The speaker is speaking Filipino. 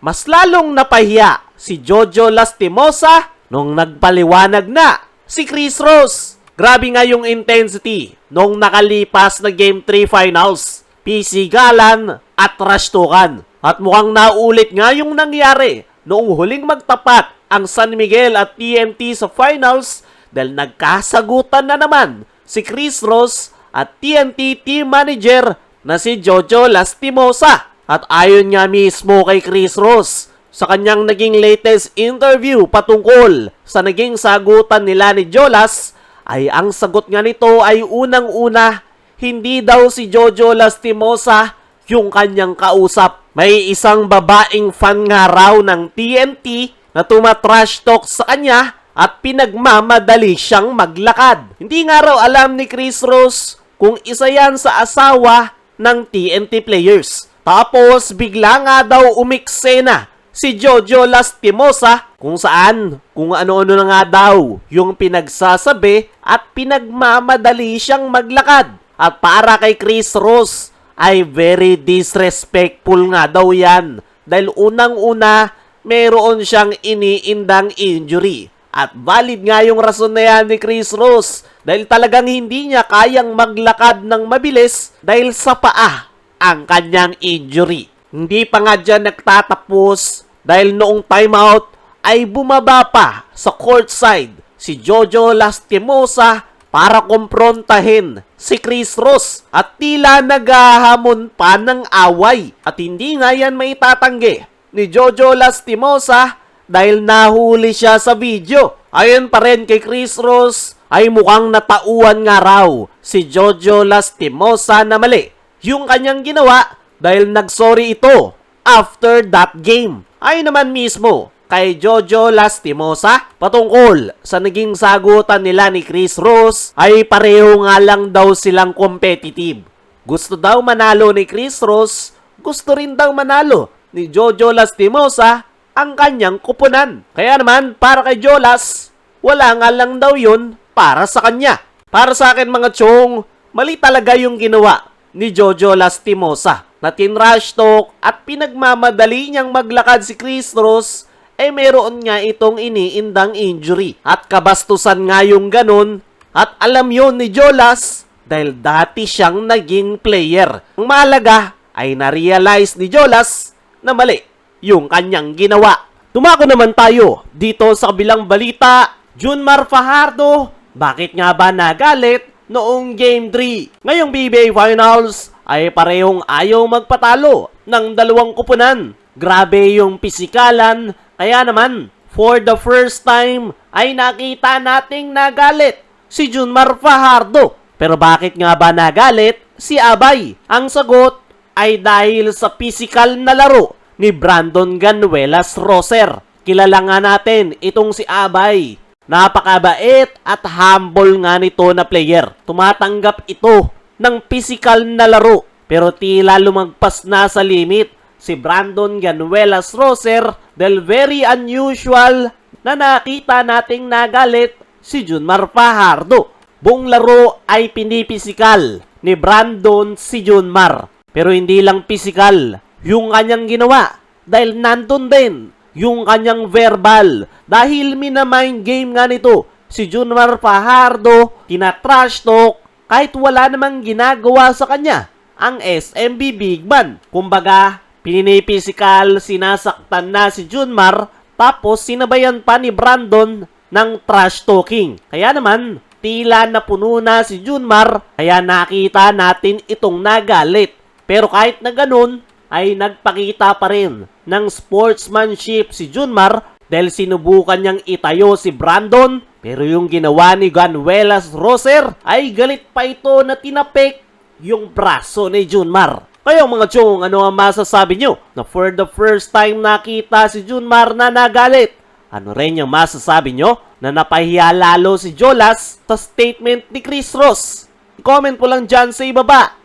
Mas lalong napahiya si Jojo Lastimosa nung nagpaliwanag na si Chris Ross. Grabe nga yung intensity nung nakalipas na Game 3 Finals. Pisigalan at trashtukan. At mukhang naulit nga yung nangyari noong huling magtapat ang San Miguel at TNT sa Finals dahil nagkasagutan na naman si Chris Ross at TNT team manager na si Jojo Lastimosa. At ayon nga mismo kay Chris Ross sa kanyang naging latest interview patungkol sa naging sagutan nila ni Jolas, ay ang sagot nga nito ay unang-una, hindi daw si Jojo Lastimosa yung kanyang kausap. May isang babaeng fan nga raw ng TNT na tumatrash talk sa kanya at pinagmamadali siyang maglakad. Hindi nga raw alam ni Chris Ross kung isa yan sa asawa ng TNT players. Tapos bigla nga daw umiksena si Jojo Lastimosa kung ano-ano na nga daw yung pinagsasabi at pinagmamadali siyang maglakad. At para kay Chris Ross ay very disrespectful nga daw yan dahil unang-una meron siyang iniindang injury. At valid nga yung rason na yan ni Chris Ross dahil talagang hindi niya kayang maglakad ng mabilis dahil sa paa ang kanyang injury. Hindi pa nga dyan nagtatapos dahil noong timeout ay bumaba pa sa courtside si Jojo Lastimosa para kumprontahin si Chris Ross at tila naghahamon pa ng away. At hindi nga yan maitatanggi ni Jojo Lastimosa dahil nahuli siya sa video. Ayon pa rin kay Chris Ross ay mukhang natauan nga raw si Jojo Lastimosa na mali yung kanyang ginawa dahil nagsorry ito after that game. Ay naman mismo kay Jojo Lastimosa patungkol sa naging sagutan nila ni Chris Ross ay pareho nga lang daw silang competitive. Gusto daw manalo ni Chris Ross, gusto rin daw manalo ni Jojo Lastimosa ang kanyang kupunan. Kaya naman para kay Jolas, wala nga lang daw yun para sa kanya. Para sa akin mga chong, mali talaga yung ginawa ni Jojo Lastimosa na tinrush talk at pinagmamadali niyang maglakad si Chris Ross meron nga itong iniindang injury at kabastusan nga yung ganun at alam yon ni Jolas dahil dati siyang naging player. Ang mahalaga ay na-realize ni Jolas na mali yung kanyang ginawa. Tumako naman tayo dito sa kabilang balita. Junmar Fajardo, bakit nga ba nagalit noong Game 3? Ngayong PBA Finals ay parehong ayaw magpatalo ng dalawang kupunan. Grabe yung pisikalan, kaya naman for the first time ay nakita nating nagalit si Junmar Fajardo. Pero bakit nga ba nagalit si Abay? Ang sagot ay dahil sa pisikal na laro ni Brandon Ganuelas Roser. Kilala nga natin itong si Abay. Napakabait at humble nga nito na player. Tumatanggap ito ng pisikal na laro. Pero tila lumagpas na sa limit si Brandon Ganuelas Roser dahil very unusual na nakita nating nagalit si Junmar Fajardo. Buong laro ay pinipisikal ni Brandon si Junmar. Pero hindi lang pisikal yung kanyang ginawa dahil nandun din yung kanyang verbal. Dahil minamind game nga nito si Junmar Fajardo, tinatrash talk kahit wala namang ginagawa sa kanya ang SMB Big Man. Kumbaga, pinipisikal, sinasaktan na si Junmar tapos sinabayan pa ni Brandon ng trash talking. Kaya naman, tila napuno na si Junmar kaya nakita natin itong nagalit. Pero kahit na ganun, ay nagpakita pa rin ng sportsmanship si Junmar dahil sinubukan niyang itayo si Brandon. Pero yung ginawa ni Ganuelas Roser ay galit pa ito na tinapik yung braso ni Junmar. Kaya mga chong, ano ang masasabi nyo na for the first time nakita si Junmar na nagalit? Ano rin yung masasabi nyo na napahiya lalo si Jolas sa statement ni Chris Ross? Comment po lang dyan sa ibaba.